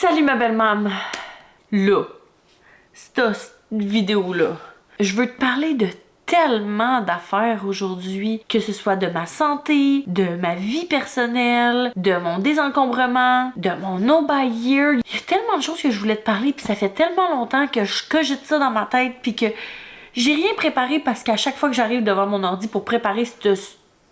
Salut ma belle mam! Là, cette vidéo-là, je veux te parler de tellement d'affaires aujourd'hui, que ce soit de ma santé, de ma vie personnelle, de mon désencombrement, de mon no buy year. Il y a tellement de choses que je voulais te parler, puis ça fait tellement longtemps que je cogite ça dans ma tête, puis que j'ai rien préparé parce qu'à chaque fois que j'arrive devant mon ordi pour préparer cette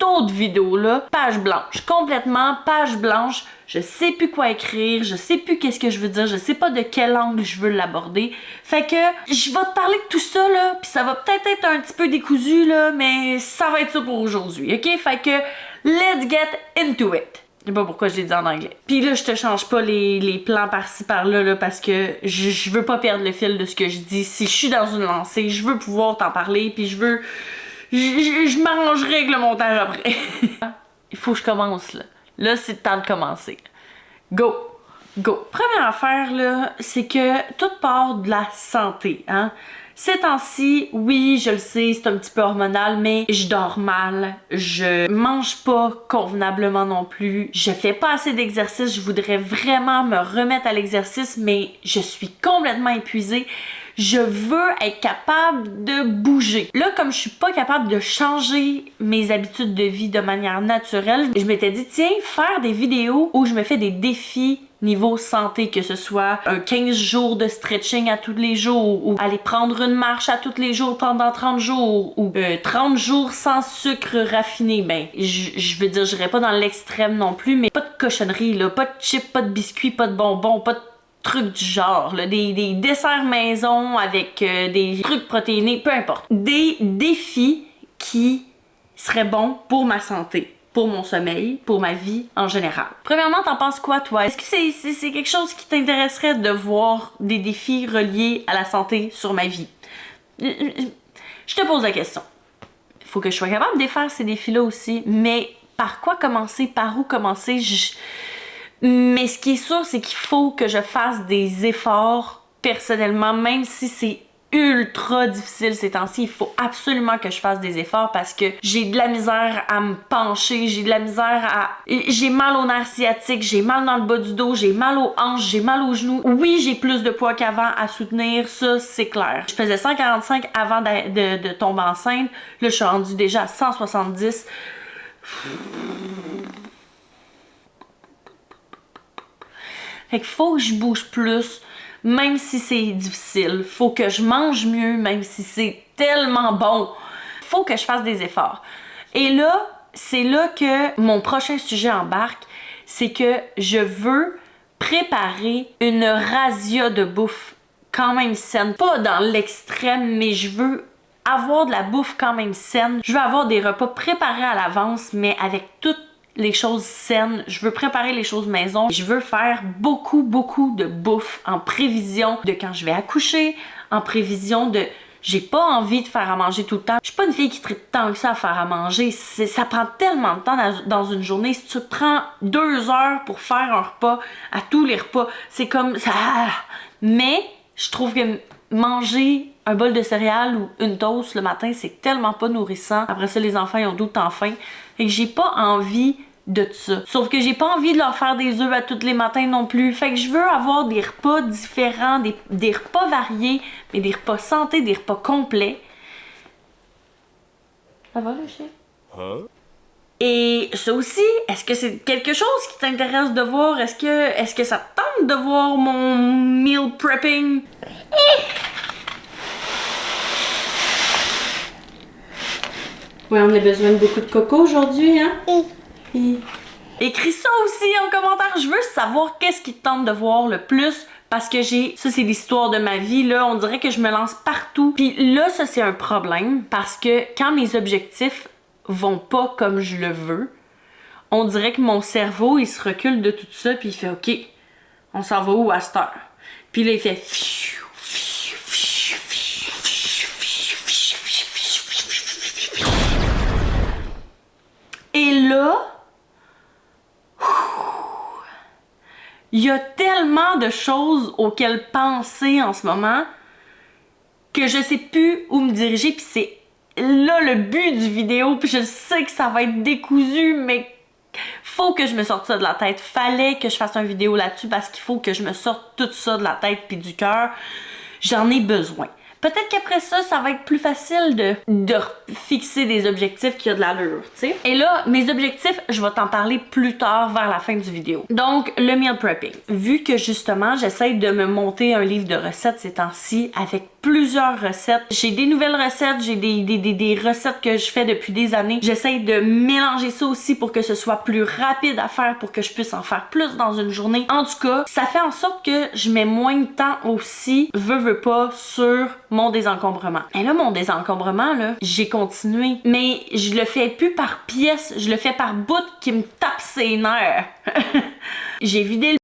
autre vidéo-là, page blanche, complètement page blanche, je sais plus quoi écrire, je sais plus qu'est-ce que je veux dire, je sais pas de quel angle je veux l'aborder. Fait que je vais te parler de tout ça là, puis ça va peut-être être un petit peu décousu là, mais ça va être ça pour aujourd'hui, ok? Fait que let's get into it. Je sais pas pourquoi je l'ai dit en anglais. Puis là, je te change pas les plans par-ci par-là là, parce que je veux pas perdre le fil de ce que je dis. Si je suis dans une lancée, je veux pouvoir t'en parler, puis je veux... Je m'arrangerai avec le montage après. Il faut que je commence là. Là, c'est le temps de commencer. Go! Go! Première affaire là, c'est que tout part de la santé, hein. Ces temps-ci, oui, je le sais, c'est un petit peu hormonal, mais je dors mal, je mange pas convenablement non plus, je fais pas assez d'exercice, je voudrais vraiment me remettre à l'exercice, mais je suis complètement épuisée. Je veux être capable de bouger. Là, comme je suis pas capable de changer mes habitudes de vie de manière naturelle, je m'étais dit, tiens, faire des vidéos où je me fais des défis niveau santé, que ce soit un 15 jours de stretching à tous les jours, ou aller prendre une marche à tous les jours pendant 30 jours, ou 30 jours sans sucre raffiné. Ben, je veux dire, j'irai pas dans l'extrême non plus, mais pas de cochonnerie, là, pas de chips, pas de biscuits, pas de bonbons, pas de trucs du genre, là, des desserts maison avec des trucs protéinés, peu importe. Des défis qui seraient bons pour ma santé, pour mon sommeil, pour ma vie en général. Premièrement, t'en penses quoi, toi? Est-ce que c'est quelque chose qui t'intéresserait de voir des défis reliés à la santé sur ma vie? Je te pose la question. Il faut que je sois capable de défaire ces défis-là aussi, mais par quoi commencer? Par où commencer? Mais ce qui est sûr, c'est qu'il faut que je fasse des efforts personnellement, même si c'est ultra difficile ces temps-ci, il faut absolument que je fasse des efforts parce que j'ai de la misère à me pencher, j'ai de la misère à... J'ai mal au nerf sciatique, j'ai mal dans le bas du dos, j'ai mal aux hanches, j'ai mal aux genoux. Oui, j'ai plus de poids qu'avant à soutenir, ça c'est clair. Je faisais 145 avant de tomber enceinte, là je suis rendue déjà à 170. Fait qu'il faut que je bouge plus, même si c'est difficile. Faut que je mange mieux, même si c'est tellement bon. Faut que je fasse des efforts. Et là, c'est là que mon prochain sujet embarque, c'est que je veux préparer une razzia de bouffe quand même saine. Pas dans l'extrême, mais je veux avoir de la bouffe quand même saine. Je veux avoir des repas préparés à l'avance, mais avec toutes les choses saines, je veux préparer les choses maison, je veux faire beaucoup de bouffe en prévision de quand je vais accoucher, en prévision de... J'ai pas envie de faire à manger tout le temps. Je suis pas une fille qui tripe tant que ça à faire à manger. Ça prend tellement de temps dans une journée. Si tu te prends 2 heures pour faire un repas, à tous les repas, c'est comme ça. Mais je trouve que manger un bol de céréales ou une toast le matin, c'est tellement pas nourrissant. Après ça, les enfants ils ont d'autres faim. Fait que j'ai pas envie de ça. Sauf que j'ai pas envie de leur faire des œufs à tous les matins non plus. Fait que je veux avoir des repas différents, des repas variés, mais des repas santé, des repas complets. Ça va le chien? Hein? Et ça aussi, est-ce que c'est quelque chose qui t'intéresse de voir? Est-ce que ça te tente de voir mon meal prepping? Ouais, on a besoin de beaucoup de coco aujourd'hui, hein? Oui. Écris ça aussi en commentaire. Je veux savoir qu'est-ce qui te tente de voir le plus. Parce que ça c'est l'histoire de ma vie, là. On dirait que je me lance partout. Puis là, ça c'est un problème. Parce que quand mes objectifs vont pas comme je le veux, on dirait que mon cerveau, il se recule de tout ça. Puis il fait, OK, on s'en va où à cette heure? Puis là, il fait... Et là, il y a tellement de choses auxquelles penser en ce moment que je sais plus où me diriger, puis c'est là le but du vidéo, puis je sais que ça va être décousu, mais faut que je me sorte ça de la tête. Fallait que je fasse une vidéo là-dessus parce qu'il faut que je me sorte tout ça de la tête puis du cœur. J'en ai besoin. Peut-être qu'après ça, ça va être plus facile de fixer des objectifs qui ont de l'allure, tu sais. Et là, mes objectifs, je vais t'en parler plus tard vers la fin du vidéo. Donc, le meal prepping. Vu que justement, j'essaie de me monter un livre de recettes ces temps-ci avec plusieurs recettes. J'ai des nouvelles recettes, j'ai des recettes que je fais depuis des années. J'essaie de mélanger ça aussi pour que ce soit plus rapide à faire, pour que je puisse en faire plus dans une journée. En tout cas, ça fait en sorte que je mets moins de temps aussi, veux pas, sur mon désencombrement. Et là, mon désencombrement, là, j'ai continué, mais je le fais plus par pièce, je le fais par bout qui me tape ses nerfs. J'ai vidé le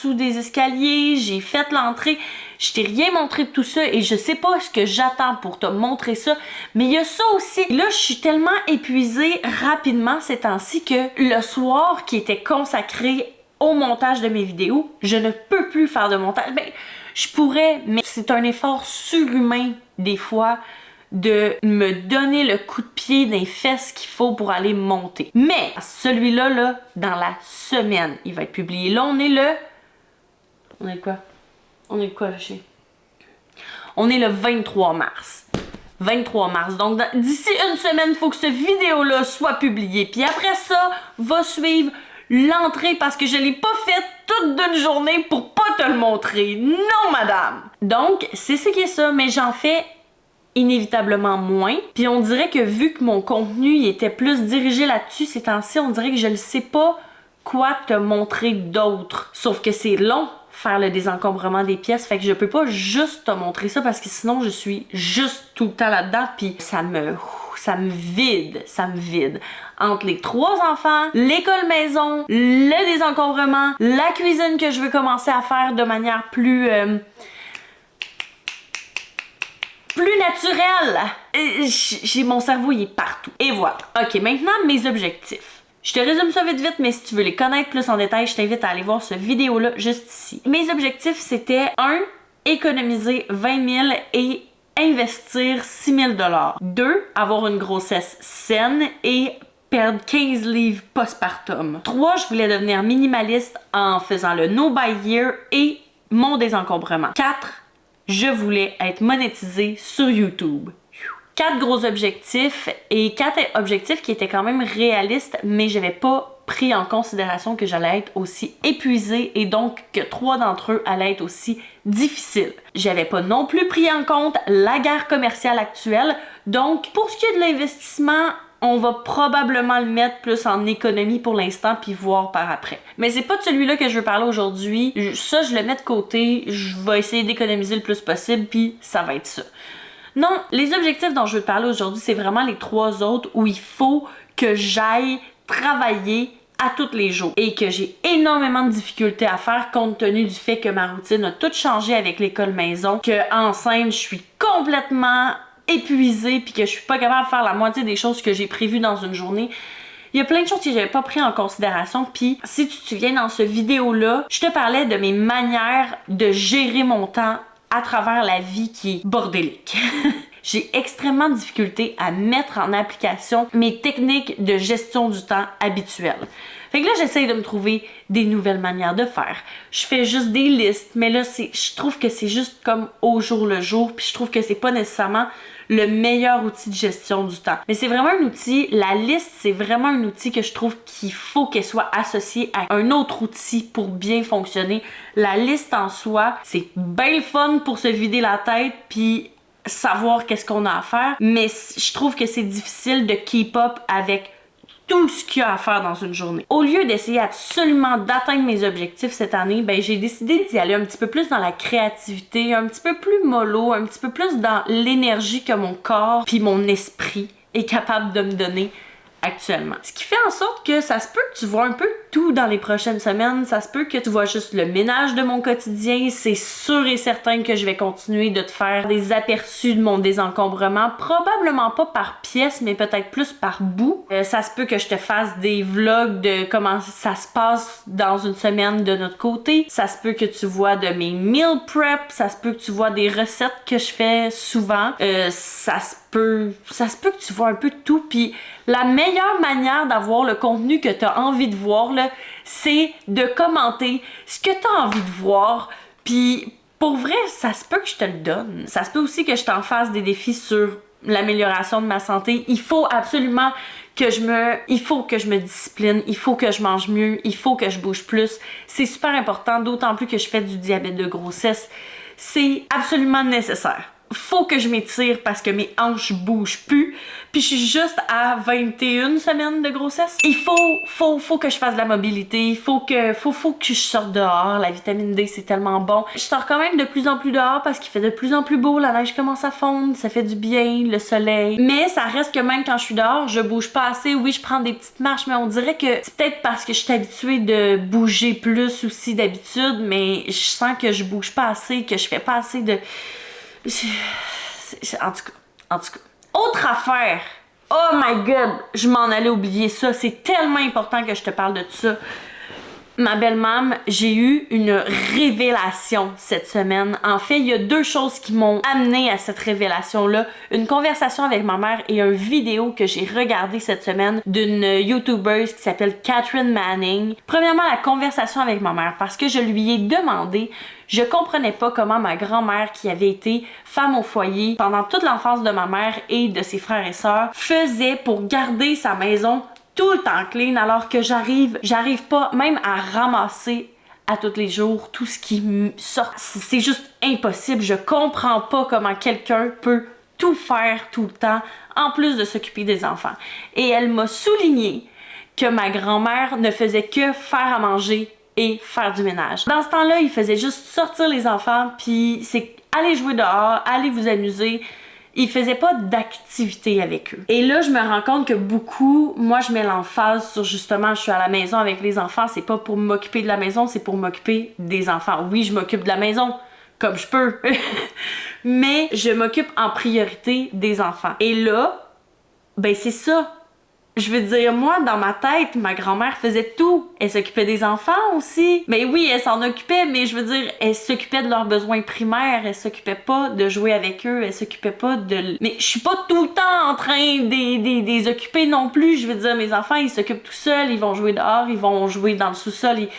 sous des escaliers, j'ai fait l'entrée, je t'ai rien montré de tout ça et je sais pas ce que j'attends pour te montrer ça, mais il y a ça aussi. Là, je suis tellement épuisée rapidement ces temps-ci que le soir qui était consacré au montage de mes vidéos, je ne peux plus faire de montage. Ben, je pourrais, mais c'est un effort surhumain des fois de me donner le coup de pied dans les fesses qu'il faut pour aller monter. Mais celui-là, là, dans la semaine, il va être publié. Là, on est le... On est quoi? On est quoi, chien? On est le 23 mars. 23 mars. Donc, d'ici une semaine, il faut que cette vidéo-là soit publiée. Puis après ça, va suivre l'entrée parce que je l'ai pas faite toute d'une journée pour pas te le montrer. Non, madame! Donc, c'est ce qui est ça, mais j'en fais inévitablement moins. Puis on dirait que vu que mon contenu il était plus dirigé là-dessus ces temps-ci, on dirait que je ne sais pas quoi te montrer d'autre. Sauf que c'est long faire le désencombrement des pièces, fait que je peux pas juste te montrer ça parce que sinon je suis juste tout le temps là-dedans puis ça me vide. Entre les 3 enfants, l'école maison, le désencombrement, la cuisine que je veux commencer à faire de manière plus naturelle. Mon cerveau, il est partout. Et voilà. OK, maintenant, mes objectifs. Je te résume ça vite, mais si tu veux les connaître plus en détail, je t'invite à aller voir cette vidéo-là juste ici. Mes objectifs, c'était 1. Économiser 20 000 et investir 6 000 $. 2. Avoir une grossesse saine et perdre 15 livres postpartum. 3. Je voulais devenir minimaliste en faisant le No Buy Year et mon désencombrement. 4. Je voulais être monétisée sur YouTube. 4 gros objectifs et 4 objectifs qui étaient quand même réalistes, mais j'avais pas pris en considération que j'allais être aussi épuisée et donc que 3 d'entre eux allaient être aussi difficiles. J'avais pas non plus pris en compte la guerre commerciale actuelle, donc pour ce qui est de l'investissement, on va probablement le mettre plus en économie pour l'instant puis voir par après. Mais c'est pas de celui-là que je veux parler aujourd'hui. Ça, je le mets de côté. Je vais essayer d'économiser le plus possible puis ça va être ça. Non, les objectifs dont je veux te parler aujourd'hui, c'est vraiment les 3 autres où il faut que j'aille travailler à tous les jours et que j'ai énormément de difficultés à faire compte tenu du fait que ma routine a tout changé avec l'école maison, que enceinte, je suis complètement épuisée puis que je suis pas capable de faire la moitié des choses que j'ai prévues dans une journée. Il y a plein de choses que j'avais pas pris en considération, puis si tu te souviens dans cette vidéo-là, je te parlais de mes manières de gérer mon temps à travers la vie qui est bordélique. J'ai extrêmement de difficulté à mettre en application mes techniques de gestion du temps habituelles. Fait que là, j'essaye de me trouver des nouvelles manières de faire. Je fais juste des listes, mais là, je trouve que c'est juste comme au jour le jour, puis je trouve que c'est pas nécessairement le meilleur outil de gestion du temps. Mais c'est vraiment un outil, la liste, c'est vraiment un outil que je trouve qu'il faut qu'elle soit associée à un autre outil pour bien fonctionner. La liste en soi, c'est bien le fun pour se vider la tête, puis savoir qu'est-ce qu'on a à faire, mais je trouve que c'est difficile de keep up avec tout ce qu'il y a à faire dans une journée. Au lieu d'essayer absolument d'atteindre mes objectifs cette année, ben j'ai décidé d'y aller un petit peu plus dans la créativité, un petit peu plus mollo, un petit peu plus dans l'énergie que mon corps puis mon esprit est capable de me donner actuellement. Ce qui fait en sorte que ça se peut que tu vois un peu tout dans les prochaines semaines. Ça se peut que tu vois juste le ménage de mon quotidien. C'est sûr et certain que je vais continuer de te faire des aperçus de mon désencombrement. Probablement pas par pièce, mais peut-être plus par bout. Ça se peut que je te fasse des vlogs de comment ça se passe dans une semaine de notre côté. Ça se peut que tu vois de mes meal prep. Ça se peut que tu vois des recettes que je fais souvent. Ça se peut que tu vois un peu de tout. Puis la meilleure manière d'avoir le contenu que tu as envie de voir, là, c'est de commenter ce que tu as envie de voir. Puis pour vrai, ça se peut que je te le donne. Ça se peut aussi que je t'en fasse des défis sur l'amélioration de ma santé. Il faut absolument que je me discipline, il faut que je mange mieux, il faut que je bouge plus. C'est super important, d'autant plus que je fais du diabète de grossesse. C'est absolument nécessaire. Faut que je m'étire parce que mes hanches bougent plus. Puis je suis juste à 21 semaines de grossesse. Il faut que je fasse de la mobilité. Faut que je sorte dehors. La vitamine D, c'est tellement bon. Je sors quand même de plus en plus dehors parce qu'il fait de plus en plus beau. La neige commence à fondre. Ça fait du bien, le soleil. Mais ça reste que même quand je suis dehors, je bouge pas assez. Oui, je prends des petites marches, mais on dirait que c'est peut-être parce que je suis habituée de bouger plus aussi d'habitude. Mais je sens que je bouge pas assez, que je fais pas assez de... En tout cas. Autre affaire. Oh my god, je m'en allais oublier ça. C'est tellement important que je te parle de tout ça. Ma belle-mame, j'ai eu une révélation cette semaine. En fait, il y a deux choses qui m'ont amenée à cette révélation-là. Une conversation avec ma mère et une vidéo que j'ai regardée cette semaine d'une YouTubeuse qui s'appelle Catherine Manning. Premièrement, la conversation avec ma mère parce que je lui ai demandé, je comprenais pas comment ma grand-mère, qui avait été femme au foyer pendant toute l'enfance de ma mère et de ses frères et sœurs, faisait pour garder sa maison tout le temps clean alors que j'arrive pas même à ramasser à tous les jours tout ce qui sort. C'est juste impossible. Je comprends pas comment quelqu'un peut tout faire tout le temps en plus de s'occuper des enfants. Et elle m'a souligné que ma grand-mère ne faisait que faire à manger et faire du ménage. Dans ce temps-là, il faisait juste sortir les enfants puis c'est aller jouer dehors, aller vous amuser. Il faisait pas d'activité avec eux. Et là, je me rends compte que beaucoup, moi, je mets l'emphase sur justement, je suis à la maison avec les enfants, c'est pas pour m'occuper de la maison, c'est pour m'occuper des enfants. Oui, je m'occupe de la maison, comme je peux, mais je m'occupe en priorité des enfants. Et là, ben c'est ça. Je veux dire, moi, dans ma tête, ma grand-mère faisait tout. Elle s'occupait des enfants aussi. Mais oui, elle s'en occupait, mais je veux dire, elle s'occupait de leurs besoins primaires. Elle s'occupait pas de jouer avec eux. Elle s'occupait pas de... Mais je suis pas tout le temps en train de les occuper non plus. Je veux dire, mes enfants, ils s'occupent tout seuls. Ils vont jouer dehors. Ils vont jouer dans le sous-sol.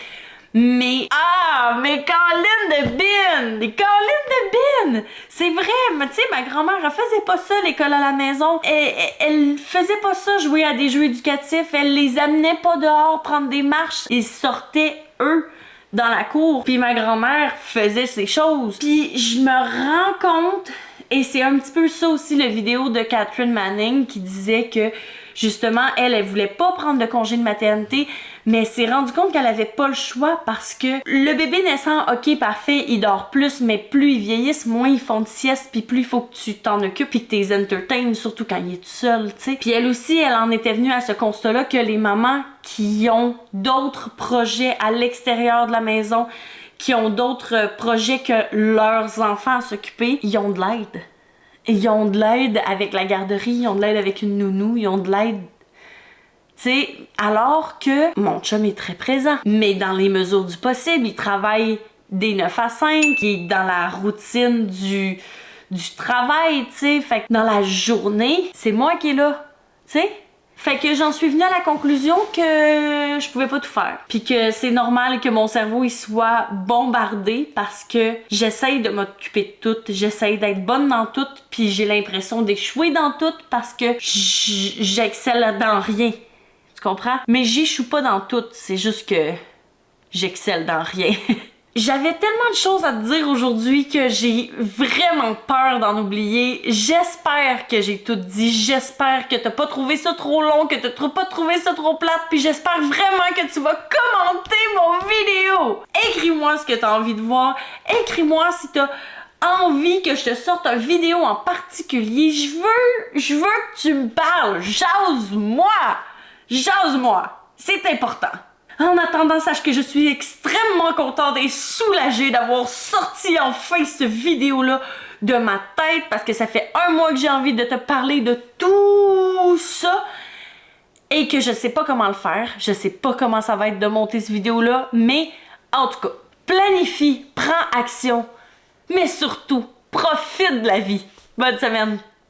Mais Colin de Bin! Des Colin de Bin! C'est vrai, mais tu sais, ma grand-mère, elle faisait pas ça, l'école à la maison. Elle faisait pas ça, jouer à des jeux éducatifs. Elle les amenait pas dehors, prendre des marches. Ils sortaient, eux, dans la cour. Puis ma grand-mère faisait ces choses. Puis je me rends compte, et c'est un petit peu ça aussi, la vidéo de Catherine Manning qui disait que justement, elle voulait pas prendre de congé de maternité, mais elle s'est rendue compte qu'elle avait pas le choix parce que le bébé naissant, ok, parfait, il dort plus, mais plus ils vieillissent, moins ils font de sieste, puis plus il faut que tu t'en occupes puis que tu les entertaines, surtout quand il est tout seul, tu sais. Puis elle aussi, elle en était venue à ce constat-là que les mamans qui ont d'autres projets à l'extérieur de la maison, qui ont d'autres projets que leurs enfants à s'occuper, ils ont de l'aide. Ils ont de l'aide avec la garderie, ils ont de l'aide avec une nounou, ils ont de l'aide, tu sais, alors que mon chum est très présent. Mais dans les mesures du possible, il travaille des 9 à 5, il est dans la routine du travail, tu sais. Fait que dans la journée, c'est moi qui est là, tu sais. Fait que j'en suis venue à la conclusion que je pouvais pas tout faire. Puis que c'est normal que mon cerveau il soit bombardé parce que j'essaye de m'occuper de tout, j'essaye d'être bonne dans tout, puis j'ai l'impression d'échouer dans tout parce que j'excelle dans rien. Tu comprends? Mais j'échoue pas dans tout, c'est juste que j'excelle dans rien. J'avais tellement de choses à te dire aujourd'hui que j'ai vraiment peur d'en oublier. J'espère que j'ai tout dit. J'espère que t'as pas trouvé ça trop long, que t'as pas trouvé ça trop plate. Puis j'espère vraiment que tu vas commenter mon vidéo. Écris-moi ce que t'as envie de voir. Écris-moi si t'as envie que je te sorte une vidéo en particulier. Je veux que tu me parles. Jase-moi. Jase-moi. C'est important. En attendant, sache que je suis extrêmement contente et soulagée d'avoir sorti enfin cette vidéo-là de ma tête parce que ça fait 1 mois que j'ai envie de te parler de tout ça et que je sais pas comment le faire. Je sais pas comment ça va être de monter cette vidéo-là, mais en tout cas, planifie, prends action, mais surtout, profite de la vie. Bonne semaine!